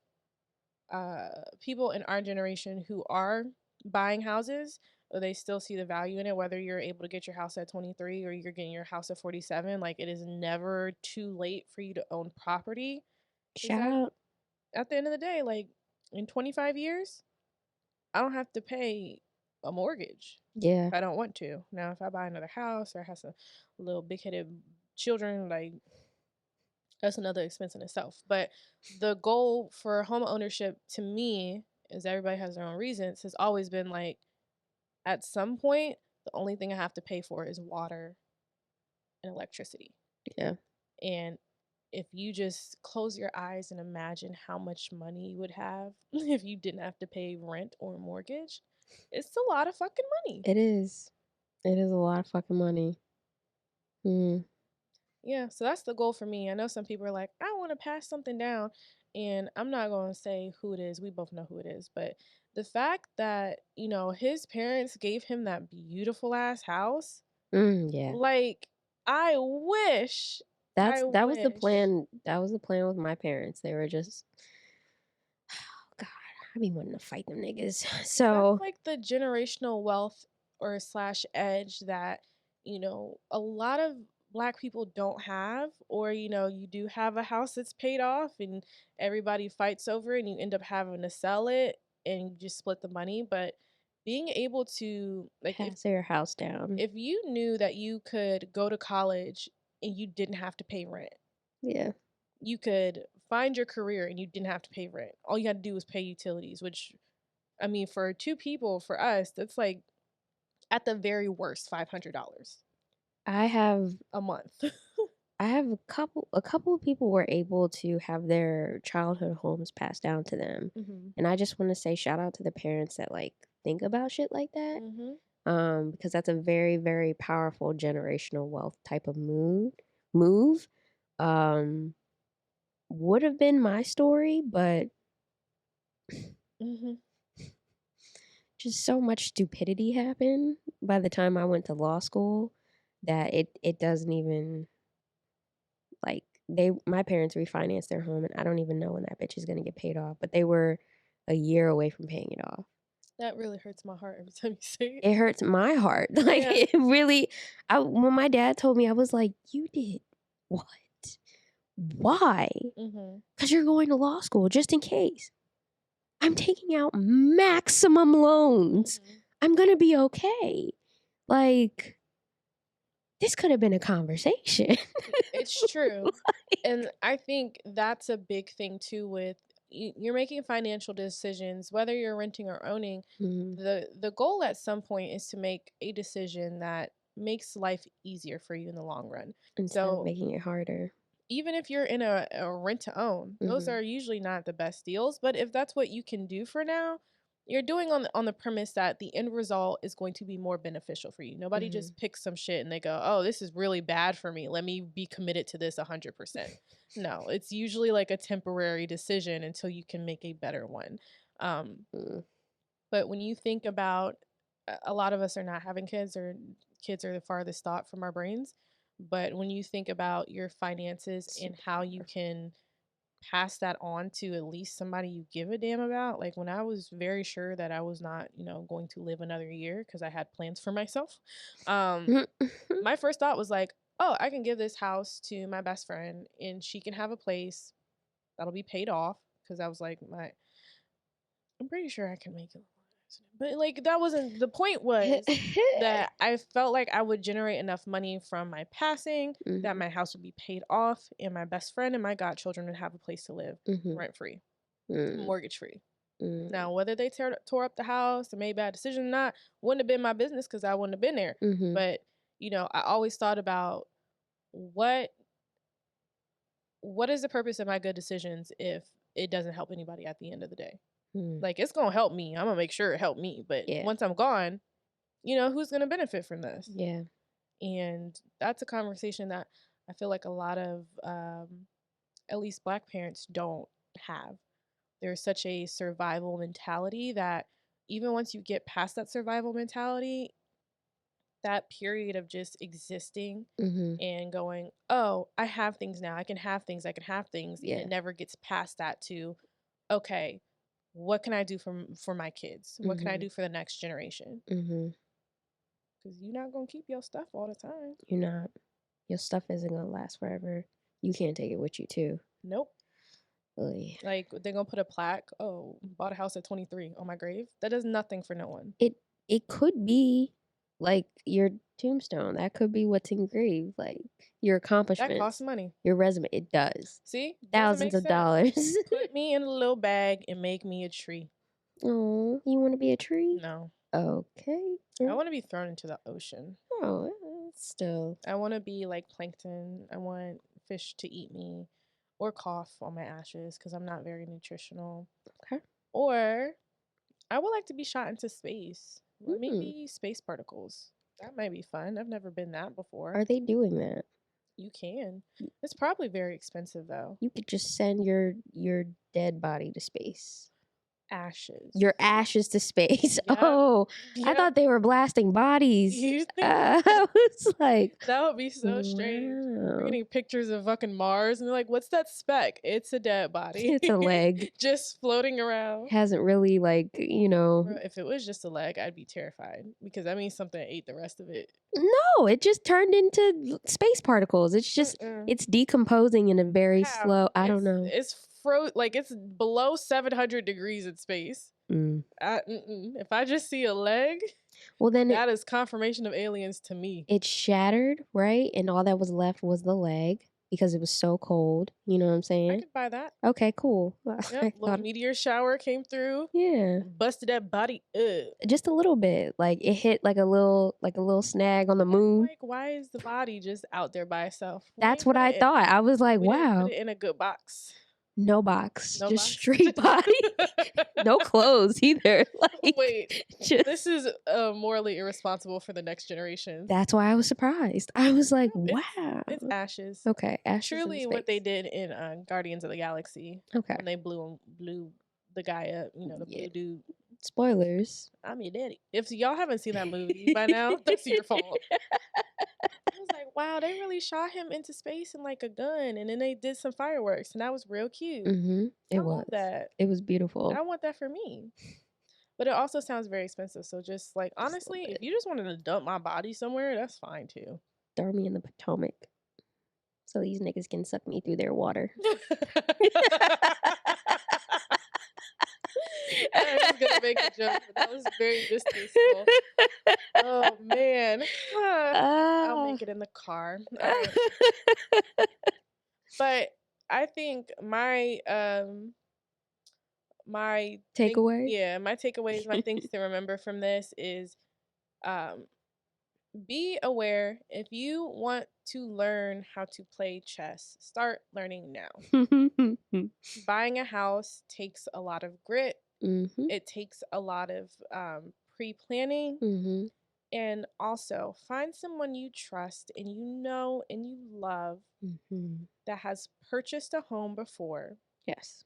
people in our generation who are buying houses. They still see the value in it, whether you're able to get your house at 23 or you're getting your house at 47. Like it is never too late for you to own property. Because Shout out. at the end of the day, like in 25 years, I don't have to pay a mortgage Yeah. if I don't want to. Now, if I buy another house or has a little big headed children, like That's another expense in itself. But the goal for home ownership to me, is everybody has their own reasons, has always been like, at some point, the only thing I have to pay for is water and electricity. Yeah. And if you just close your eyes and imagine how much money you would have if you didn't have to pay rent or mortgage, it's a lot of fucking money. It is. It is a lot of fucking money. Mm. Yeah, so that's the goal for me. I know some people are like, I want to pass something down, and I'm not going to say who it is. We both know who it is, but the fact that, his parents gave him that beautiful ass house, Yeah. like, I wish, I That was the wish. plan. That was the plan with my parents. They were just, God, I be wanting to fight them niggas. Because that's So, like the generational wealth or slash edge that, a lot of black people don't have. Or, you do have a house that's paid off and everybody fights over it and you end up having to sell it and you just split the money. But being able to, like, if pass their house down. if you knew that you could go to college and you didn't have to pay rent, Yeah. you could find your career and you didn't have to pay rent. All you had to do was pay utilities, which, I mean, for two people, for us, that's like at the very worst $500 I have a month. I have a couple of people were able to have their childhood homes passed down to them. Mhm. And I just want to say shout out to the parents that like think about shit like that. Mhm. Because that's a very, very powerful generational wealth type of move. Um, would have been my story, but Mhm. just so much stupidity happened by the time I went to law school that it doesn't even like my parents refinanced their home and I don't even know when that bitch is gonna get paid off, but they were a year away from paying it off. That really hurts my heart every time you say it. It hurts my heart. Like Yeah. it really when my dad told me, I was like, "You did what? Why? Mhm. Because you're going to law school just in case. I'm taking out maximum loans. Mhm. I'm gonna be okay." Like this could have been a conversation. It's true. And I think that's a big thing too with you're making financial decisions whether you're renting or owning. Mhm. The goal at some point is to make a decision that makes life easier for you in the long run. Instead of So making it harder. even if you're in a rent to own, those Mhm. are usually not the best deals. But if that's what you can do for now, you're doing on the premise that the end result is going to be more beneficial for you. Nobody Mhm. just picks some shit and they go, "Oh, this is really bad for me. Let me be committed to this 100%." No, it's usually like a temporary decision until you can make a better one. Um, Mm. but when you think about, a lot of us are not having kids, or kids are the farthest thought from our brains. But when you think about your finances and Super how you far. can pass that on to at least somebody you give a damn about, like when I was very sure that I was not, going to live another year because I had plans for myself. Um, my first thought was like, oh, I can give this house to my best friend and she can have a place that'll be paid off. Because I was like, I'm pretty sure I can make it. But like that wasn't the point. Was that I felt like I would generate enough money from my passing that Mhm. my house would be paid off and my best friend and my godchildren would have a place to live, Mhm. rent free, Mm. mortgage free. Mm. Now, whether they tore up the house or made bad decision or not, wouldn't have been my business because I wouldn't have been there. Mhm. But I always thought about what what is the purpose of my good decisions if it doesn't help anybody at the end of the day. Mm. Like, it's gonna help me. I'm gonna make sure it helped me. But Yeah. once I'm gone, who's gonna benefit from this? Yeah. And that's a conversation that I feel like a lot of, at least Black parents don't have. There's such a survival mentality that even once you get past that survival mentality, that period of just existing Mhm. and going, oh, I have things now. I can have things. I can have things. And it Yeah. never gets past that to, okay, what can I do for my kids? What can I Mhm. do for the next generation? Mhm. Because you're not going to keep your stuff all the time. You're not. Your stuff isn't gonna last forever. You can't take it with you too. Nope. Oy. Like, they're going to put a plaque, oh, bought a house at 23 on my grave. That does nothing for no one. It could be like you're tombstone. That could be what's engraved, like your That costs accomplishments, money. your resume. It does. See? Doesn't Thousands make of sense. dollars. Put me in a little bag and make me a tree. Oh, you want to be a tree? No. Okay. I want to be thrown into the ocean. Oh, still. I want to be like plankton. I want fish to eat me or cough on my ashes because I'm not very nutritional. Okay. Or I would like to be shot into space. Let me Mm. be space particles. That might be fun. I've never been that before. Are they doing that? You can. It's probably very expensive though. You could just send your dead body to space. Ashes. Your ashes to space. Yep. Oh, I Yep. thought they were blasting bodies. You think I was like, that would be so strange. We're wow. getting pictures of fucking Mars and they're like, what's that speck? It's a dead body. It's a leg. Just floating around. Hasn't really like, Bro, if it was just a leg, I'd be terrified because that means something ate the rest of it. No, it just turned into space particles. It's just it's decomposing in a very slow. I don't know. It's like it's below 700 degrees in space. If I just see a leg, well then that is confirmation of aliens to me. It shattered, right? And all that was left was the leg because it was so cold. You know what I'm saying? I could buy that. Okay, cool. Yep, little meteor shower came through. Yeah. Busted that body up. Just a little bit. Like it hit like a little snag on the moon. Like, why is the body just out there by itself? That's what I thought. I was like, we wow. didn't put it in a good box. No box. No just box? straight body. No clothes either. Like wait, this is morally irresponsible for the next generation. That's why I was surprised. I was like, wow. It's ashes. Okay, ashes. Truly what they did in Guardians of the Galaxy. Okay. When they blew the guy up, you know, the blue dude. Spoilers. I'm your daddy. If y'all haven't seen that movie by now, that's your fault. I was like, wow, they really shot him into space in like a gun, and then they did some fireworks, and that was real cute. It was. Want that. It was beautiful. I want that for me. But it also sounds very expensive. So just like honestly, if you just wanted to dump my body somewhere, that's fine too. Throw me in the Potomac, so these niggas can suck me through their water. I was gonna make a joke, but that was very distasteful. Oh man, I'll make it in the car. But I think my takeaway, my takeaways, my things to remember from this is, be aware if you want to learn how to play chess. Start learning now. Buying a house takes a lot of grit. It takes a lot of pre-planning. And also find someone you trust and you know and you love that has purchased a home before. Yes.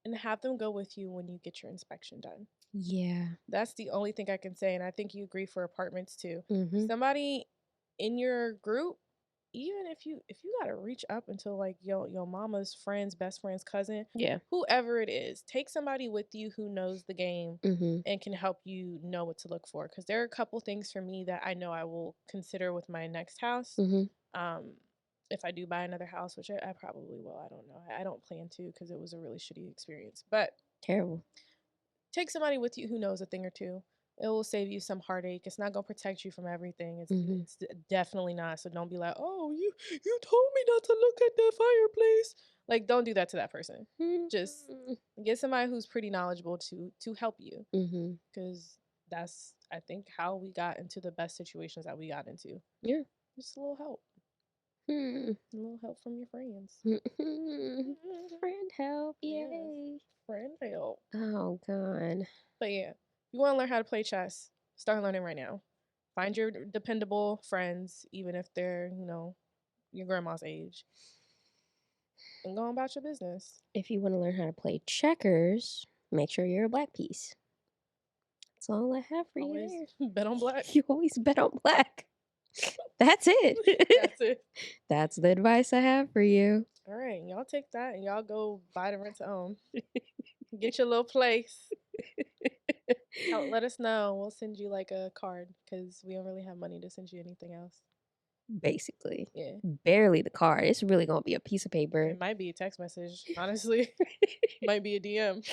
And have them go with you when you get your inspection done. Yeah. That's the only thing I can say. And I think you agree for apartments too. Somebody in your group, even if you gotta reach up until like your mama's friend's best friend's cousin, whoever it is, take somebody with you who knows the game and can help you know what to look for. Because there are a couple things for me that I know I will consider with my next house. If I do buy another house, which I probably will, I don't know. I don't plan to because it was a really shitty experience. But terrible. Take somebody with you who knows a thing or two. It will save you some heartache. It's not gonna protect you from everything. It's definitely not. So don't be like, oh, you told me not to look at the fireplace. Like, don't do that to that person. Just get somebody who's pretty knowledgeable to help you. Because that's, I think, how we got into the best situations that we got into. Yeah, just a little help. A little help from your friends. Friend help, yay! Yes. Friend help. Oh god. But yeah, you want to learn how to play chess, start learning right now. Find your dependable friends, even if they're, your grandma's age, and go on about your business. If you want to learn how to play checkers, make sure you're a black piece. That's all I have for you. Bet on black. You always bet on black. That's it. That's it. That's the advice I have for you. All right, y'all take that and y'all go buy the rent to own. Get your little place. Let us know. We'll send you like a card because we don't really have money to send you anything else. Basically. Yeah. Barely the card. It's really going to be a piece of paper. It might be a text message, honestly. Might be a DM.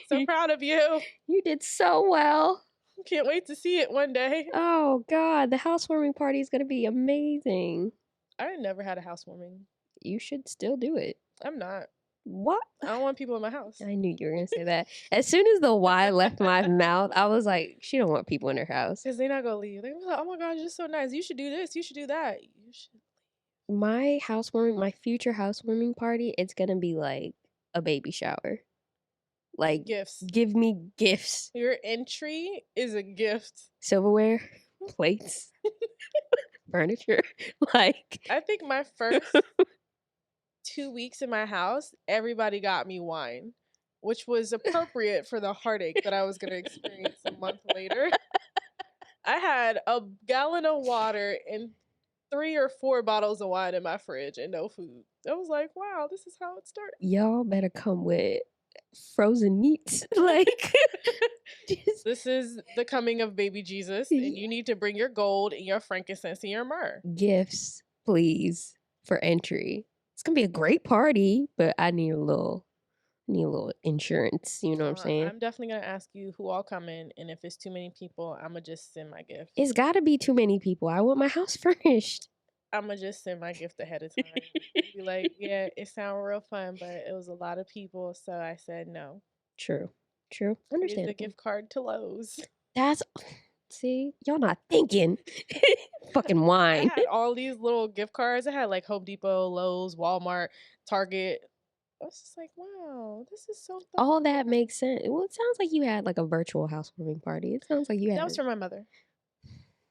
So proud of you. You did so well. Can't wait to see it one day. Oh God, the housewarming party is gonna be amazing. I never had a housewarming. You should still do it. I'm not. What? I don't want people in my house. I knew you were gonna say that. As soon as the Y left my mouth, I was like, she don't want people in her house. Because they're not going to leave. They're gonna be like, oh my gosh, you're so nice. You should do this. You should do that. You should. My housewarming, my future housewarming party, it's gonna be like a baby shower. Like Gifts. give me gifts. Your entry is a gift. Silverware, plates, furniture. Like I think my first 2 weeks in my house, everybody got me wine, which was appropriate for the heartache that I was going to experience a month later. I had a gallon of water and 3 or 4 bottles of wine in my fridge and no food. I was like, wow, this is how it started. y'all better come with frozen meats. Like This is the coming of baby Jesus, and you need to bring your gold and your frankincense and your myrrh. Gifts, please, for entry. It's gonna be a great party, but I need a little insurance. You know what I'm saying? I'm definitely gonna ask you who all coming, and if it's too many people, I'm gonna just send my gift. It's gotta be too many people. I want my house furnished. I'm gonna just send my gift ahead of time. Be like, yeah, it sounded real fun, but it was a lot of people, so I said no. True. Here's Understand the gift card to Lowe's. That's see, y'all not thinking. Fucking I wine. had all these little gift cards. I had like Home Depot, Lowe's, Walmart, Target. I was just like, wow, this is so fun. All that makes sense. Well, it sounds like you had like a virtual housewarming party. It sounds like you had. That was for my mother.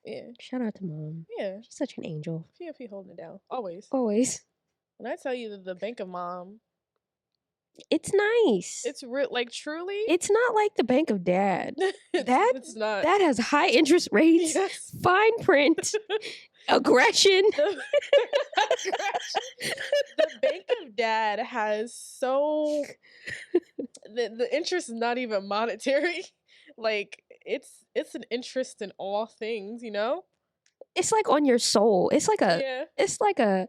Yeah. Shout out to mom. Yeah. She's such an angel. PFP holding it down. Always. Always. When I tell you that the Bank of Mom, It's nice. it's real, like truly. It's not like the Bank of Dad. It's not. That has high interest rates, Yes. fine print, aggression. The Bank of Dad has so the interest is not even monetary. Like it's an interest in all things, you know? It's like on your soul. It's like a Yeah. it's like a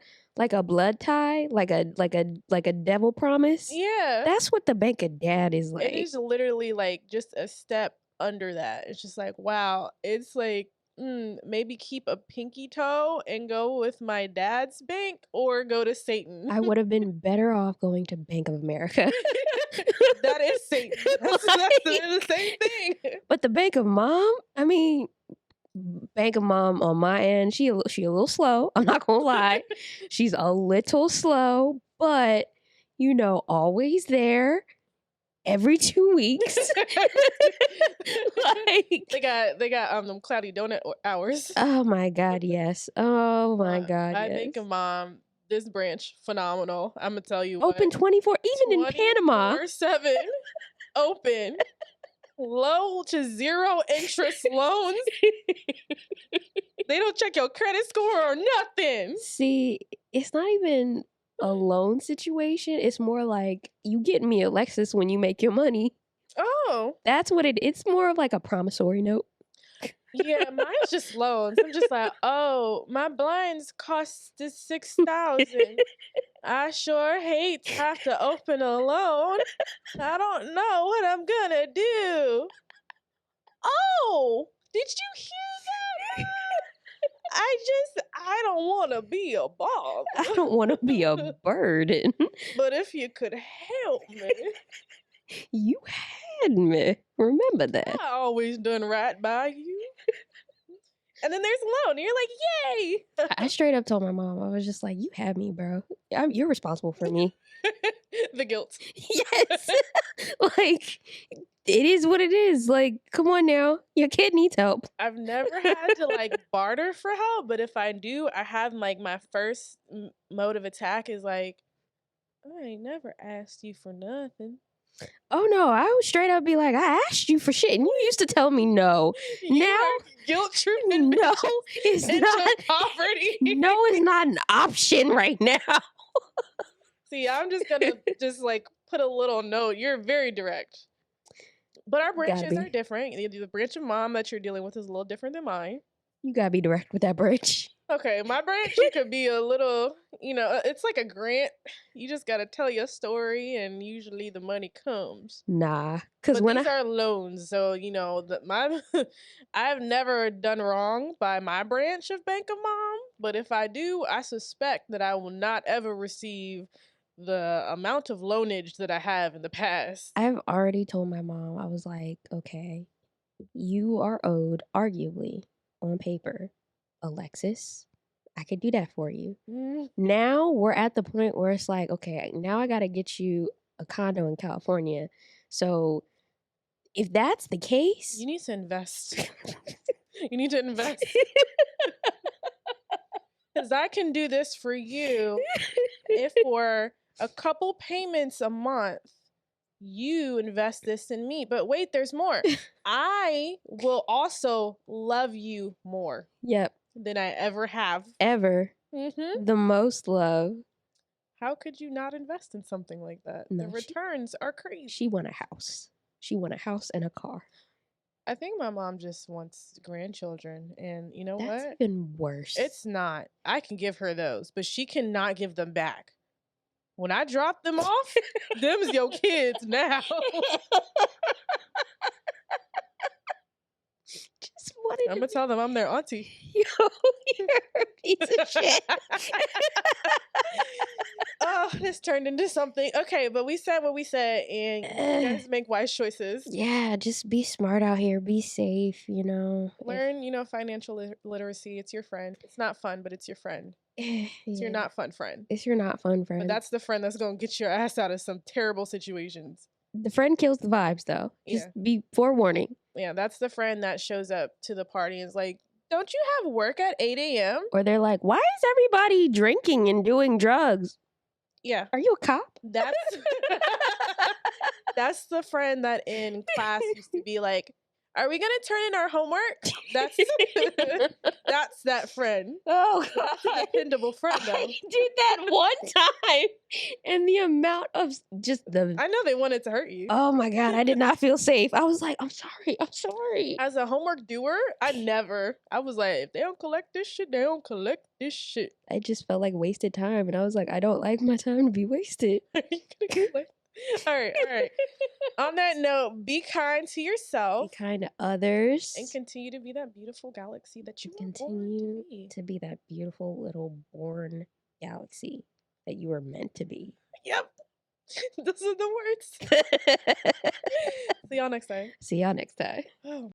blood tie, like a devil promise. Yeah. That's what the Bank of Dad is like. It is literally like just a step under that. It's just like, wow, it's like maybe keep a pinky toe and go with my dad's bank or go to Satan. I would have been better off going to Bank of America. That is Satan. That's the same thing. But the Bank of Mom, I mean, Bank of Mom on my end, she a little slow. I'm not gonna lie, she's a little slow, but you know, always there. Every 2 weeks, like they got them cloudy donut hours. oh my god, yes. Oh my god, I yes. think Mom, this branch phenomenal. I'm gonna tell you, Open 24, even in Panama. 24/7 open, low to zero interest loans. They don't check your credit score or nothing. See, it's not even a loan situation. It's more like you get me a Lexus when you make your money. Oh, That's what it's more of like a promissory note. yeah, mine's just loans. I'm just like, oh, my blinds cost this 6,000. I sure hate to have to open a loan. I don't know what I'm gonna do. Oh, did you hear that? I don't want to be a bother. I don't want to be a burden. But if you could help me. You had me. Remember that. I always done right by you. And then there's a loan. And you're like, yay. I straight up told my mom, I was just like, you had me, bro. You're responsible for me. The guilt. Yes. Like, it is what it is. Like, come on now. Your kid needs help. I've never had to like barter for help, but if I do, I have like my first mode of attack is like, I ain't never asked you for nothing. Oh no, I would straight up be like, I asked you for shit, and you used to tell me no. You Now, are guilt tripping no, it's into not. poverty. No, it's not an option right now. See, I'm just gonna just like put a little note. You're very direct. But our branches are different. The branch of Mom that you're dealing with is a little different than mine. You gotta be direct with that bridge. Okay, my branch, you could be a little, it's like a grant. You just got to tell your story, and usually the money comes. Nah, cause But when these I are loans, so my I've never done wrong by my branch of Bank of Mom. But if I do, I suspect that I will not ever receive the amount of loanage that I have in the past. I've already told my mom, I was like, okay, you are owed, arguably, on paper, Alexis. I could do that for you. Mm, Now we're at the point where it's like, okay, now I gotta get you a condo in California. So if that's the case, you need to invest. You need to invest. Because I can do this for you if for a couple payments a month, you invest this in me. But wait, there's more. I will also love you more yep, than I ever have. ever Hmm. the most love. How could you not invest in something like that? The No, returns are crazy. she won a house. She won a house and a car. I think my mom just wants grandchildren. And you know That's what? even worse. It's not. I can give her those, but she cannot give them back. When I drop them off, them's your kids now. Just wanted I'm to gonna tell them I'm their auntie. yo, you're a piece of shit. Oh, this turned into something. Okay, but we said what we said, and you guys make wise choices. Yeah, just be smart out here. Be safe, Learn, financial literacy. It's your friend. It's not fun, but it's your friend. It's your yeah, not fun friend. it's your not fun But friend. that's the friend that's gonna get your ass out of some terrible situations. The friend kills the vibes, though. Just Yeah. be forewarning. Yeah, that's the friend that shows up to the party and is like, "Don't you have work at 8 a.m.?" Or they're like, why is everybody drinking and doing drugs? Yeah. Are you a cop? That's that's the friend that in class used to be like, "Are we gonna turn in our homework?" That's that's that friend. Oh, That's a dependable friend, though. I did that one time. And the amount of just the. I know they wanted to hurt you. Oh my God, I did not feel safe. I was like, I'm sorry. I'm sorry. As a homework doer, I was like, if they don't collect this shit, they don't collect this shit. I just felt like wasted time. And I was like, I don't like my time to be wasted. All right, all right. On that note, be kind to Be yourself kind to others. and continue to be that beautiful galaxy that you were born to Continue be. to be that beautiful little born galaxy that you were meant to be. Yep. Those are the words. See y'all next time. See y'all next time. Oh.